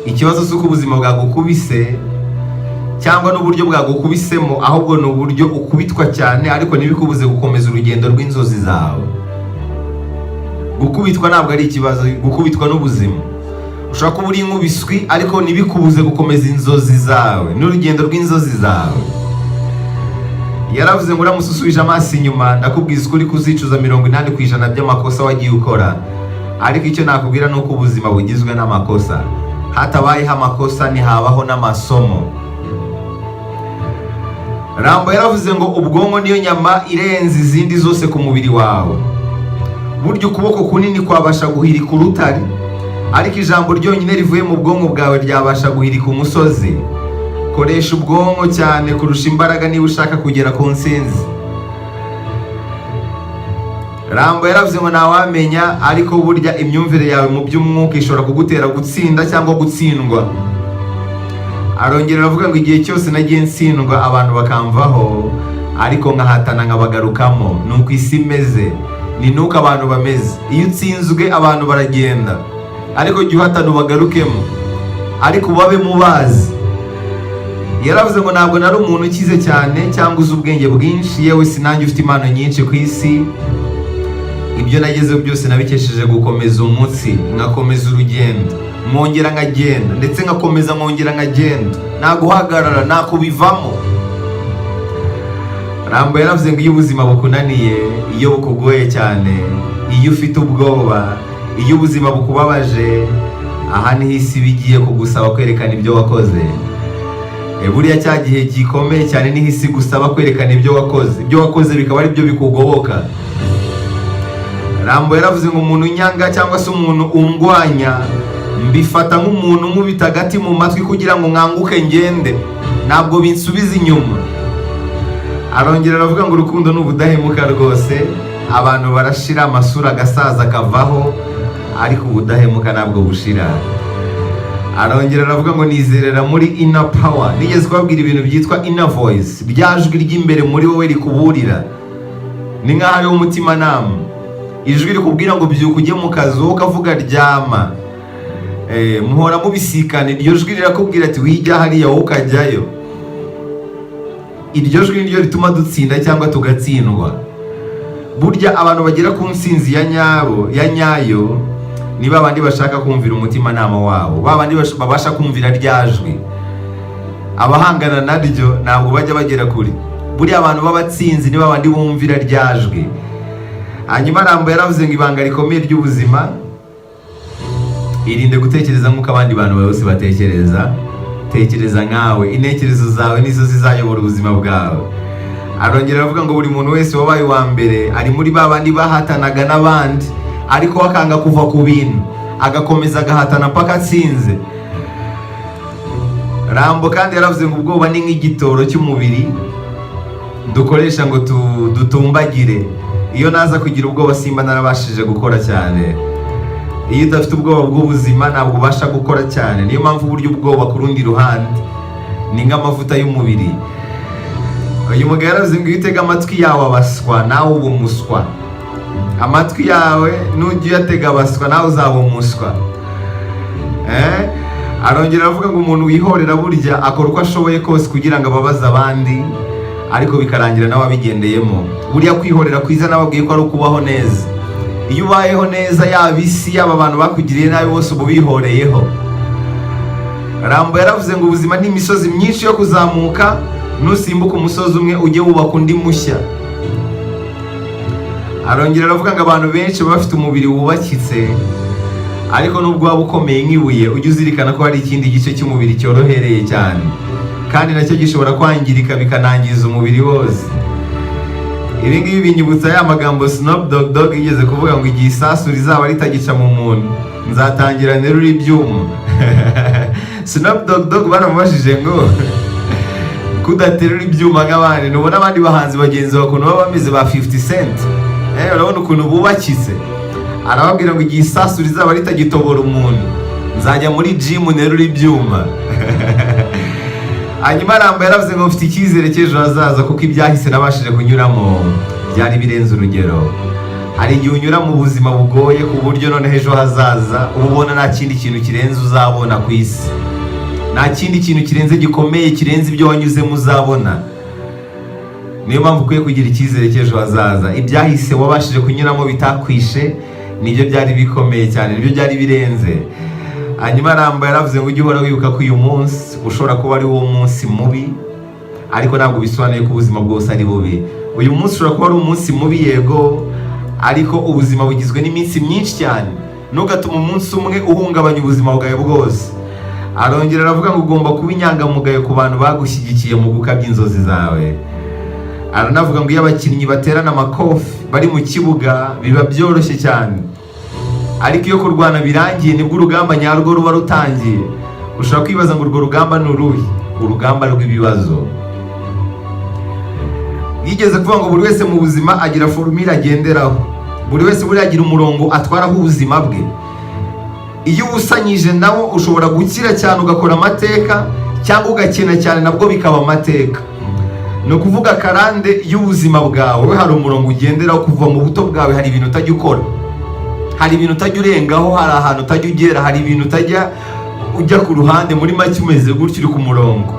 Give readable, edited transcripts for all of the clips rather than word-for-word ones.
ikibazo si uko ubuzima bwagukubise cyangwa n'uburyo bwagukubisemo, ahubwo ni uburyo ukubitwa cyane ariko ntibikubuze gukomeza urugendo rw'inzozi zawe. Gukubitwa ntabwo ari ikibazo, gukubitwa n'ubuzima. Ushobora kuba uri inkubiswi ariko ntibikubuze gukomeza inzozi zawe n'urugendo rw'inzozi zawe. Yaravuze ngo uramutse usubije amaso inyuma ndakubwiza ukuri kuzicuza 80% by'amakosa wagiye ukora, ariko icyo nakubwira ni uko ubuzima bugizwe n'amakosa. Hatabayeho amakosa ntihabaho n'amasomo. Rambo yaravuze ngo ubwonko niyo nyama irenze izindi zose ku mubiri wawe. Burya ukuboko kunini kwabasha guhirika urutare, ariko ijambo ryonyine rivuye mu bwonko bwawe ryabasha guhirika umusozi. Koresha ubwonko cyane kurusha imbaraga niba ushaka kugera ku ntsinzi. Rambo yaravuze ngo ntawamenya, ariko burya imyumvire yawe mu by'umwuka ishobora kugutera gutsinda cyangwa gutsindwa. Arongera aravuga ngo igihe cyose nagiye ntsindwa abantu bakamvaho, ariko nkahatana nkabagarukamo. Nuko isi imeze, ni nuko abantu bameze. Iyo utsinzwe abantu baragenda, ariko jya uhatana ubagarukemo, ariko ubabe mubazi. Yaravuze ngo ntabwo nari umuntu ukize cyane cyangwa uzi ubwenge bwinshi, yewe sinanjye ufite impano nyinshi ku isi. Ibyo nagezeho byose nabikesheje gukomeza umutsi, ngakomeza urugendo, mwongera nkagenda, ndetse ngakomeza mwongera nkagenda, nta guhagarara, nta kubivamo. Rambo yaravuze ngo iyo ubuzima bukunaniye, iyo bukugoye cyane, iyo ufite ubwoba, iyo ubuzima bukubabaje, aha niho isi bigiye kugusaba kwerekana ibyo wakoze. Buriya cya gihe gikomeye cyane niho isi gusaba kwerekana ibyo wakoze. Ibyo wakoze bikaba ari byo bikugoboka. Rambo yaravuze ngo umuntu unyanga cyangwa se umuntu undwanya, mbifata nk'umuntu nkubita agati mu matwi kugira ngo nkanguke ngende, ntabwo binsubiza inyuma. Arongera aravuga ngo urukundo ni ubudahemuka rwose. Abantu barashira, amasura agasaza akavaho, ariko ubudahemuka ntabwo bushira. Arongera aravuga ngo nizerera muri inner power. Nigeze kubabwira ibintu byitwa inner voice, ryajwi ry'imbere muri wowe rikuburira. Ni nk'aho ari umutima nama. Ijwi rikubwira ngo byuka ujye mu kazi, wowe ukavuga ryama. Muhora mubisikana, iryo jwi rirakubwira ati wijya hariya, wowe ukajyayo. Iryo jwi niryo rituma dutsinda cyangwa tugatsindwa. Burya abantu bagera ku ntsinzi ya nyayo ni babandi bashaka kumvira umutima nama wabo, babandi babasha kumvira ryajwi. Abahangana naryo ntabwo bajya bagera kuri. Buriya abantu b'abatsinzi ni babandi bumvira ryajwi. Hanyuma Rambo yaravuze ngo ibanga rikomeye ry'ubuzima, irinde gutekereza nk'uko abandi bantu bose batekereza. Tekereza nkawe, intekerezo zawe nizo zizayobora ubuzima bwawe. Arongera aravuga ngo buri muntu wese wabaye wa mbere ari muri babandi bahatanaga n'abandi, ariko akanga kuva ku bintu, agakomeza agahatana paka atsinze. Rambo kandi yaravuze ngo ubwoba ni nk'igitoro cy'umubiri dukoresha ngo dutumbagire. Iyo naza kugira ubwoba simba narabashije gukora cyane. Iyo udafite ubwoba bw'ubuzima ntabwo ubasha gukora cyane. Niyo mpamvu uburyo ubwoba ku rundi ruhande ni nk'amavuta y'umubiri. Uyu mugabo yaravuze ngo iyo utega amatwi yawe abaswa, nawe uba umuswa. Amatwi yawe nujya uyatega abaswa, nawe uzaba umuswa. Arongera aravuga ngo umuntu wihorera burya akora uko ashoboye kose kugira ngo ababaze abandi, ariko bikarangira nawe abigendeyemo. Buriya kwihorera kwiza nababwiye ko ari ukubaho neza. Iyo ubayeho neza, yaba isi yaba abantu bakugiriye nabi bose uba ubihoreyeho. Rambo yaravuze ngo ubuzima ni imisozi myinshi yo kuzamuka, nusimbuka umusozi umwe ujye wubaka undi mushya. Arongera aravuga ngo abantu benshi baba bafite umubiri wubakitse, ariko nubwo waba ukomeye nk'ibuye, ujye uzirikana ko hari ikindi gice cy'umubiri cyorohereye cyane, kandi nacyo gishobora kwangirika bikanangiza umubiri wose. Ibi ngibi binyibutsa ya magambo Snoop Dogg yigeze kuvuga ngo igihe isasu rizaba ritagica mu muntu, nzatangira nterura ibyuma. Snoop Dogg baramubajije ngo kudaterura ibyuma nk'abandi. Nubona abandi bahanzi bagenzi bawe ukuntu baba bameze ba 50 Cent, urabona ukuntu bubakitse. Arababwira ngo igihe isasu rizaba ritagitobora umuntu, nzajya muri gym nterura ibyuma. Hanyuma Rambo yaravuze ngo mfite icyizere cy'ejo hazaza kuko ibyahise nabashije kunyuramo byari birenze urugero. hari igihe unyura mu buzima bugoye ku buryo noneho ejo hazaza uba ubona nta kindi kintu kirenze uzabona ku isi, nta kindi kintu kirenze gikomeye kirenze ibyo wanyuzemo uzabona. Niyo mpamvu ukwiye kugira icyizere cy'ejo hazaza. Ibyahise wabashije kunyuramo bitakwishe nibyo byari bikomeye cyane, nibyo byari birenze. Hanyuma Rambo yaravuze ngo ujye uhora wibuka ko uyu munsi ushobora kuba ari wo munsi mubi, ariko ntabwo bisobanuye ko ubuzima bwose ari bubi. Uyu munsi ushobora kuba ari umunsi mubi yego, ariko ubuzima bugizwe n'iminsi myinshi cyane. Ntugatuma umunsi umwe uhungabanya ubuzima bwawe bwose. Arongera aravuga ngo ugomba kuba inyangamugayo ku bantu bagushyigikiye mu gukabya inzozi zawe. Aranavuga ngo iyo abakinnyi baterana amakofi bari mu kibuga biba byoroshye cyane, ariko iyo kurwana birangiye nibwo urugamba nyarwo ruba rutangiye. Ushobora kwibaza ngo urwo rugamba ni uruhe? Urugamba rw'ibibazo. Yigeze kuvuga ngo buri wese mu buzima agira formule agenderaho, buri wese buriya agira umurongo atwaraho ubuzima bwe. Iyo ubusanyije nawo ushobora gukira cyane ugakora amateka, cyangwa ugakena cyane nabwo bikaba amateka. Ni ukuvuga karande y'ubuzima bwawe, we hari umurongo ugenderaho kuva mu buto bwawe. Hari ibintu utajya ukora, hari ibintu utajya urengaho, hari ahantu utajya ugera, hari ibintu utajya ujya ku ruhande. Muri make umeze gutyo uri ku murongo.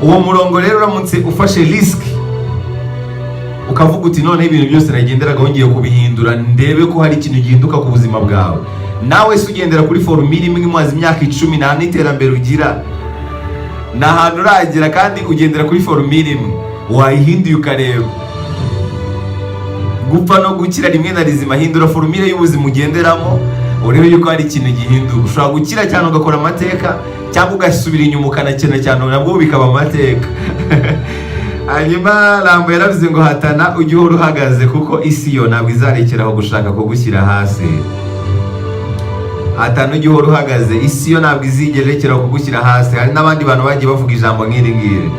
Uwo murongo rero uramutse ufashe risk ukavuga uti noneho ibintu byose nagenderaga ngiye kubihindura ndebe ko hari ikintu gihinduka ku buzima bwawe, nawe se ugendera kuri formule imwe imaze imyaka 10 nta n'iterambere ugira, nta hantu uragera, kandi ugendera kuri formule imwe. Wayihinduye ukareba gupfa no gukira rimwe na rizima. Hindura formule y'ubuzima ugenderamo urebe yuko hari ikintu gihinduka. Ushobora gukira cyane ugakora amateka, cyangwa ugasubira inyuma ukanakena cyane nabwo bikaba amateka. Hanyuma Rambo yaravuze ngo hatana ujye uhora uhagaze, kuko isi yo ntabwo izarekeraho gushaka kugushyira hasi. Hatana ujye uhora uhagaze, isi yo ntabwo izigera irekeraho kugushyira hasi. Hari n'abandi bantu bagiye bavuga ijambo nk'iri ngiri.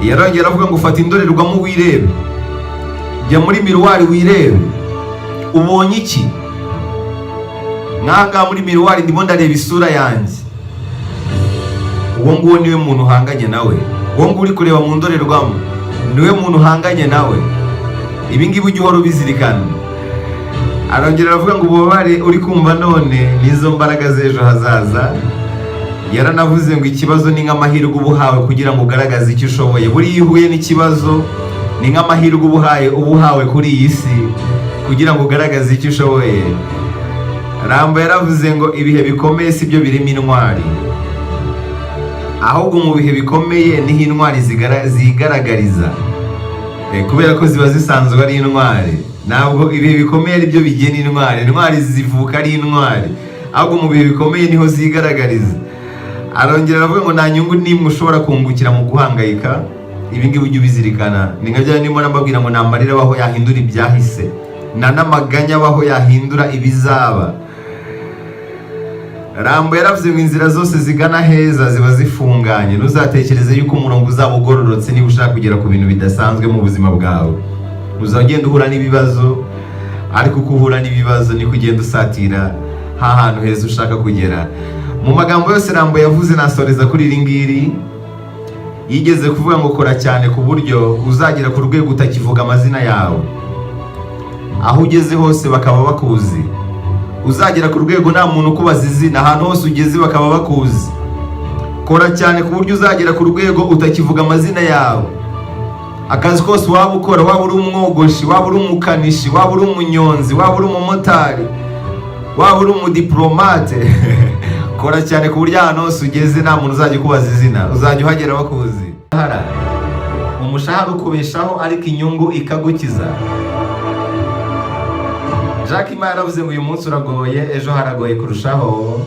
Yarongera avuga ngo ufata indorerwamo wirebe, jya muri miruwari wirebe, ubonye iki? Nk'aha muri miruwari ndimo ndareba isura yanjye. Uwo nguwo niwe muntu uhanganye nawe. Uwo nguwo uri kureba mu ndorerwamo niwe muntu uhanganye nawe. Ibi ngibi ujye uhora ubizirikana. Arongera aravuga ngo ububabare uri kumva none nizo mbaraga z'ejo hazaza. Yaranavuze ngo ikibazo ni nk'amahirwe uba uhawe kugira ngo ugaragaze icyo ushoboye. Buriya iyo uhuye n'ikibazo ni nk'amahirwe uba uhawe kuri iyi si kugira ngo ugaragaze icyo ushoboye. Rambo yaravuze ngo ibihe bikomeye si byo birimo intwari, ahubwo mu bihe bikomeye niho intwari zigaragariza, kubera ko ziba zisanzwe ari intwari. Ntabwo ibihe bikomeye ari byo bigena intwari, intwari zivuka ari intwari, ahubwo mu bihe bikomeye niho zigaragariza. Arongera aravuga ngo nta nyungu n'imwe ushobora kungukira mu guhangayika. Ibi ngibi ujye ubizirikana. Ni nka bya ndimo nambabwira ngo nta marira abaho yahindura ibyahise, nta n'amaganya abaho yahindura ibizaba. Rambo yaravuze ngo inzira zose zigana heza ziba zifunganye. Ntuzatekereze yuko umurongo uzaba ugororotse niba ushaka kugera ku bintu bidasanzwe mu buzima bwawe. Uzagenda uhura n'ibibazo, ariko uko uhura n'ibibazo niko ugenda usatira hantu heza ushaka kugera. Mu magambo yose Rambo yavuze nasoreza kuri iri ngiri. Yigeze kuvuga ngo kora cyane ku buryo uzagera ku rwego utakivuga amazina yawe. Aho ugeze hose bakaba bakuzi. Uzagera ku rwego nta muntu ukubaza izina, ahantu hose ugeze bakaba bakuzi. Kora cyane ku buryo uzagera ku rwego utakivuga amazina yawe. Akazi kose waba ukora, waba uri umwogoshi, waba uri umukanishi, waba uri umunyonzi, waba uri umumotari, waba uri umudiplomate, kora cyane ku buryo ahantu hose ugeze nta muntu uzajya ukubaza izina, uzajya uhagera bakuzi. Umushahara ukubeshaho ariko inyungu ikagukiza. Jacques Ma yaravuze ngo uyu munsi uragoye, ejo haragoye kurushaho,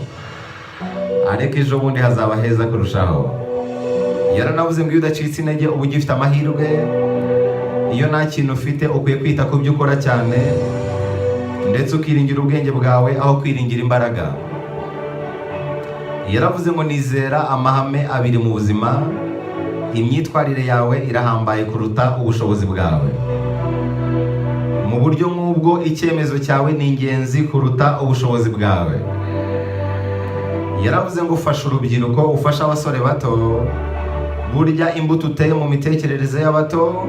ariko ejo bundi hazaba heza kurushaho. Yaranavuze ngo iyo udacitse intege uba ugifite amahirwe. Iyo nta kintu ufite ukwiye kwita ku byo ukora cyane, ndetse ukiringira ubwenge bwawe aho kwiringira imbaraga. Yaravuze ngo nizera amahame abiri mu buzima: imyitwarire yawe irahambaye kuruta ubushobozi bwawe. Mu buryo nk'ubwo icyemezo cyawe ni ingenzi kuruta ubushobozi bwawe. Yaravuze ngo ufasha urubyiruko, ufasha abasore bato. Burya imbuto uteye mu mitekerereze y'abato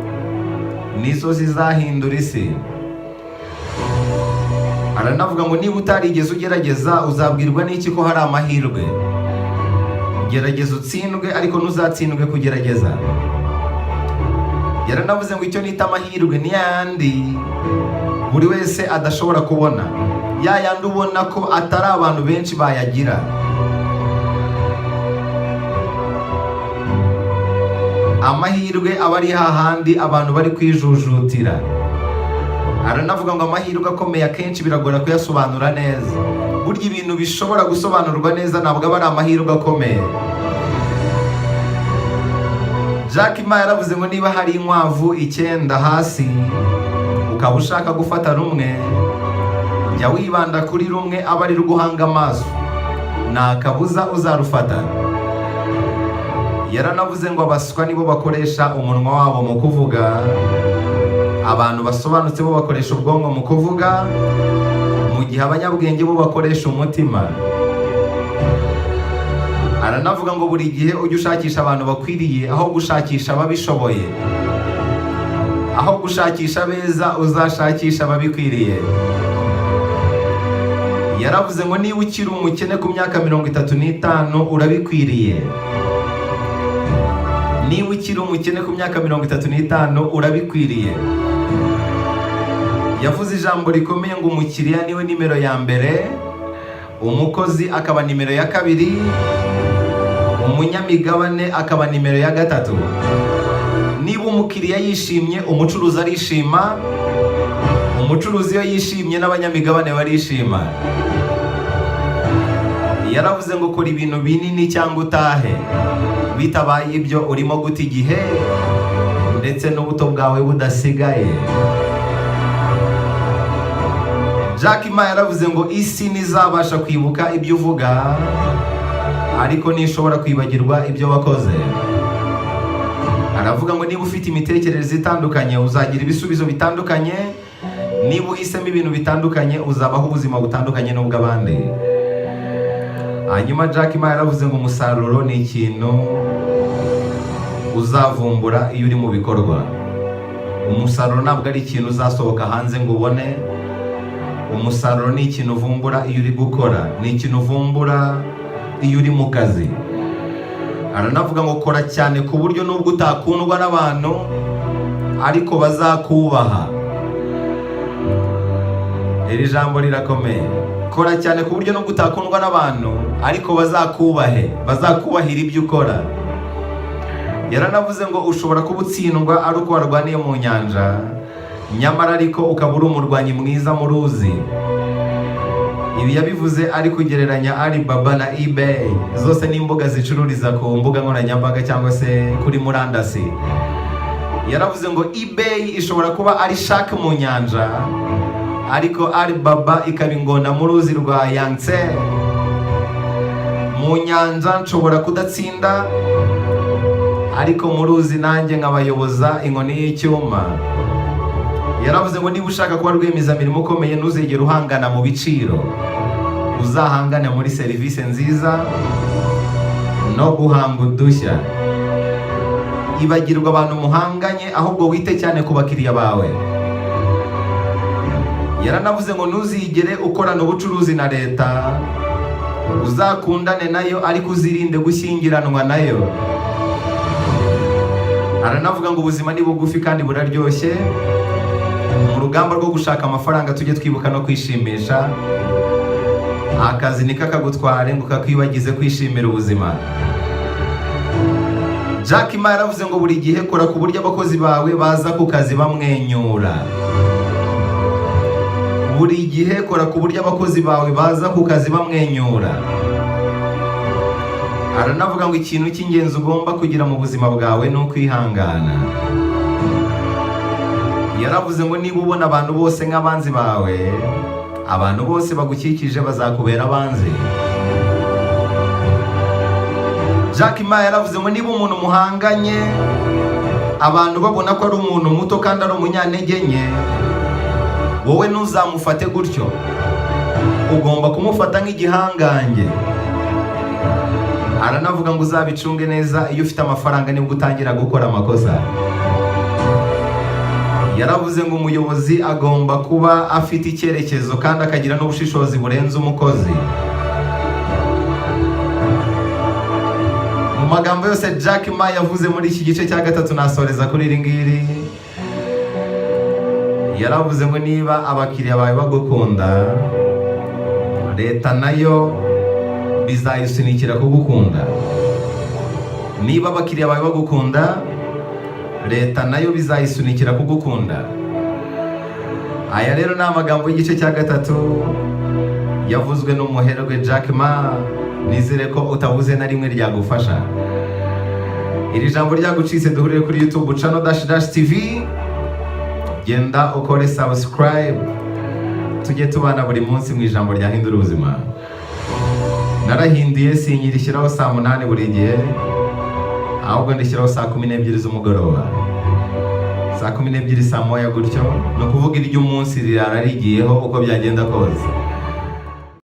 nizo zizahindura isi. aranavuga ngo niba utarigeze ugerageza uzabwirwa n'iki ko hari amahirwe. Gerageza utsindwe ariko ntuzatsindwe kugerageza. Yaranavuze ngo icyo nita amahirwe ni yandi buri wese adashobora kubona, ya yandi ubona ko atari abantu benshi bayagira. Amahirwe aba ari hahandi abantu bari kwijujutira. Aranavuga ngo amahirwe akomeye akenshi biragora kuyasobanura neza. Burya ibintu bishobora gusobanurwa neza ntabwo aba ari amahirwe akomeye. Jack Ma yaravuze ngo niba hari inkwavu 9 hasi ukaba ushaka gufata rumwe, jya wibanda kuri rumwe aba ari ruguhanga amaso, nta kabuza uzarufata. Yaranavuze ngo abaswa nibo bakoresha umunwa wabo mu kuvuga, abantu basobanutse bo bakoresha ubwonko mu kuvuga, mu gihe abanyabwenge bo bakoresha umutima. Aranavuga ngo buri gihe ujye ushakisha abantu bakwiriye aho gushakisha ababishoboye. Aho gushakisha beza uzashakisha ababikwiriye. Yaravuze ngo niba ukiri umukene ku myaka 35 urabikwiriye. Niba ukiri umukene ku myaka 35 urabikwiriye. Yavuze ijambo rikomeye ngo umukiriya niwe nimero ya mbere, umukozi akaba nimero ya kabiri, umunyamigabane akaba nimero ya gatatu. Niba umukiriya yishimye umucuruzi arishima, umucuruzi iyo yishimye n'abanyamigabane barishima. Yaravuze ngo kora ibintu binini cyangwa utahe, bitabaye ibyo urimo guta igihe ndetse n'ubuto bwawe budasigaye. Jack Ma yaravuze ngo isi ntizabasha kwibuka ibyo uvuga ariko ntishobora kwibagirwa ibyo wakoze. Aravuga ngo niba ufite imitekerereze itandukanye uzagira ibisubizo bitandukanye, niba uhisemo ibintu bitandukanye uzabaho ubuzima butandukanye n'ubw'abandi. Hanyuma Jack Ma yaravuze ngo umusaruro ni ikintu uzavumbura iyo uri mu bikorwa. Umusaruro ntabwo ari ikintu uzasohoka hanze ngo ubone. Umusaruro ni ikintu uvumbura iyo uri gukora, ni ikintu uvumbura iyo uri mu kazi. Aranavuga ngo kora cyane ku buryo nubwo utakundwa n'abantu ariko bazakubaha. Iri jambo rirakomeye. Kora cyane ku buryo nubwo utakundwa n'abantu ariko bazakubahira ibyo ukora. Yaranavuze ngo ushobora kuba utsindwa ari uko warwaniye mu nyanja, nyamara ariko ukaba uri umurwanyi mwiza mu ruzi. Ibi yabivuze ari kugereranya Alibaba na eBay, zose ni imbuga zicururiza ku mbuga nkoranyambaga cyangwa se kuri murandasi. Yaravuze ngo eBay ishobora kuba ari shark mu nyanja, ariko Alibaba ikaba ingona mu ruzi rwa Yangtze. Mu nyanja nshobora kudatsinda, ariko mu ruzi nanjye nkabayoboza inkoni y'icyuma. Yaravuze ngo niba ushaka kuba rwiyemezamirimo ukomeye ntuzigere uhangana mu biciro, uzahangane muri serivisi nziza no guhanga udushya. Ibagirwa abantu muhanganye ahubwo wite cyane ku bakiriya bawe. Yaranavuze ngo ntuzigere ukorana ubucuruzi na leta, uzakundane nayo ariko uzirinde gushyingiranwa nayo. Aranavuga ngo ubuzima ni bugufi kandi buraryoshye. Mu rugamba rwo gushaka amafaranga tujye twibuka no kwishimisha. Akazi nikakagutware ngo kakwibagize kwishimira ubuzima. Jack Ma yaravuze ngo buri gihe kora ku buryo abakozi bawe baza ku kazi bamwenyura. Buri gihe kora ku buryo abakozi bawe baza ku kazi bamwenyura. Aranavuga ngo ikintu cy'ingenzi ugomba kugira mu buzima bwawe ni ukwihangana. Yaravuze ngo niba ubona abantu bose nk'abanzi bawe, abantu bose bagukikije bazakubera abanzi. Jack Ma yaravuze ngo niba umuntu muhanganye abantu babona ko ari umuntu muto kandi ari umunyantege nke, wowe ntuzamufate gutyo, ugomba kumufata nk'igihangange. Aranavuga ngo uzabicunge neza, iyo ufite amafaranga nibwo utangira gukora amakosa. yaravuze ngo umuyobozi agomba kuba afite icyerekezo kandi akagira n'ubushishozi burenze umukozi. Mu magambo yose Jack Ma yavuze muri iki gice cya gatatu, nasoreza kuri iri ngiri. Yaravuze ngo niba abakiriya bawe bagukunda, leta nayo bizayisunikira kugukunda. Niba abakiriya bawe bagukunda, leta nayo bizayisunikira kugukunda. Aya rero ni amagambo y'igice cya gatatu yavuzwe n'umuherwe Jack Ma. Nizere ko utabuze na rimwe ryagufasha. Iri jambo ryagucitse, duhurire kuri YouTube channel _TV. Genda ukore subscribe, tujye tubana buri munsi mu ijambo ryahindura ubuzima. Narahinduye, sinyirishyiraho saa 8 buri gihe, ahubwo ndishyiraho saa 12 z'umugoroba, saa 12 saa 1 gutyo. Ni ukuvuga iry'umunsi rirara rigiyeho uko byagenda kose.